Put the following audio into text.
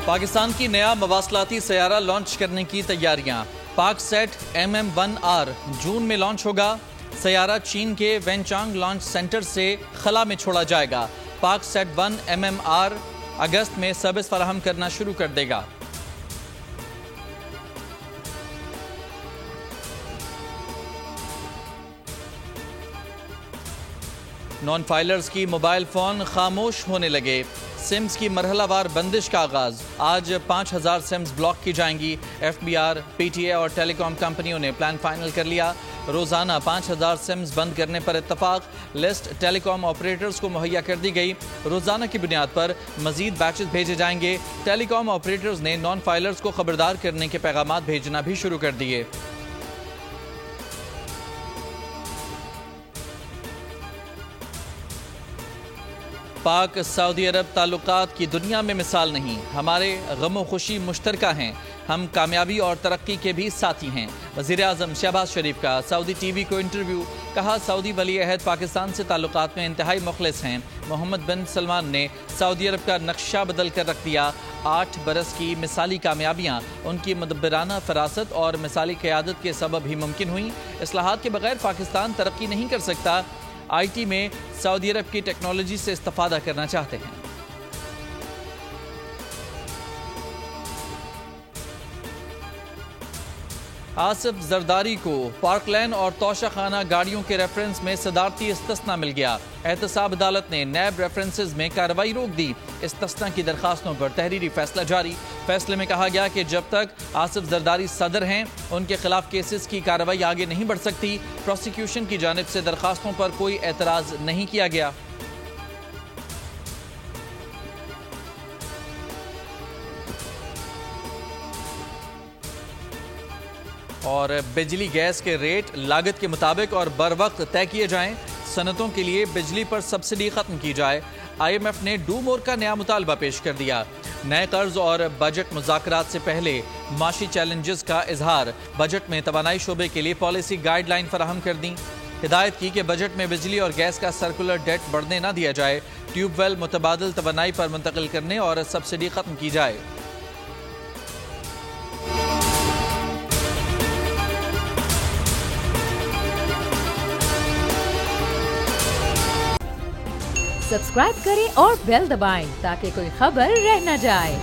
پاکستان کی نیا مواصلاتی سیارہ لانچ کرنے کی تیاریاں۔ پاک سیٹ MM-1R جون میں لانچ ہوگا۔ سیارہ چین کے وینچانگ لانچ سینٹر سے خلا میں چھوڑا جائے گا۔ پاک سیٹ 1 MM-R اگست میں سروس فراہم کرنا شروع کر دے گا۔ نان فائلرز کی موبائل فون خاموش ہونے لگے۔ سمز کی مرحلہ وار بندش کا آغاز۔ آج 5000 سمز بلاک کی جائیں گی۔ FBR، PTA اور ٹیلی کام کمپنیوں نے پلان فائنل کر لیا۔ روزانہ 5000 سمز بند کرنے پر اتفاق۔ لسٹ ٹیلی کام آپریٹرز کو مہیا کر دی گئی۔ روزانہ کی بنیاد پر مزید بیچز بھیجے جائیں گے۔ ٹیلی کام آپریٹرز نے نان فائلرز کو خبردار کرنے کے پیغامات بھیجنا بھی شروع کر دیے۔ پاک سعودی عرب تعلقات کی دنیا میں مثال نہیں۔ ہمارے غم و خوشی مشترکہ ہیں۔ ہم کامیابی اور ترقی کے بھی ساتھی ہیں۔ وزیر اعظم شہباز شریف کا سعودی ٹی وی کو انٹرویو۔ کہا سعودی ولی عہد پاکستان سے تعلقات میں انتہائی مخلص ہیں۔ محمد بن سلمان نے سعودی عرب کا نقشہ بدل کر رکھ دیا۔ 8 برس کی مثالی کامیابیاں ان کی مدبرانہ فراست اور مثالی قیادت کے سبب ہی ممکن ہوئیں۔ اصلاحات کے بغیر پاکستان ترقی نہیں کر سکتا۔ IT میں سعودی عرب کی ٹیکنالوجی سے استفادہ کرنا چاہتے ہیں۔ آصف زرداری کو پارک لین اور توشہ خانہ گاڑیوں کے ریفرنس میں صدارتی استثناء مل گیا۔ احتساب عدالت نے نیب ریفرنسز میں کارروائی روک دی۔ استثناء کی درخواستوں پر تحریری فیصلہ جاری۔ فیصلے میں کہا گیا کہ جب تک آصف زرداری صدر ہیں ان کے خلاف کیسز کی کارروائی آگے نہیں بڑھ سکتی۔ پروسیکیوشن کی جانب سے درخواستوں پر کوئی اعتراض نہیں کیا گیا۔ اور بجلی گیس کے ریٹ لاگت کے مطابق اور بر وقت طے کیے جائیں۔ صنعتوں کے لیے بجلی پر سبسڈی ختم کی جائے۔ IMF نے ڈو مور کا نیا مطالبہ پیش کر دیا۔ نئے قرض اور بجٹ مذاکرات سے پہلے معاشی چیلنجز کا اظہار۔ بجٹ میں توانائی شعبے کے لیے پالیسی گائیڈ لائن فراہم کر دیں۔ ہدایت کی کہ بجٹ میں بجلی اور گیس کا سرکولر ڈیٹ بڑھنے نہ دیا جائے۔ ٹیوب ویل متبادل توانائی پر منتقل کرنے اور سبسڈی ختم کی جائے۔ سبسکرائب کریں اور بیل دبائیں تاکہ کوئی خبر رہ نہ جائے۔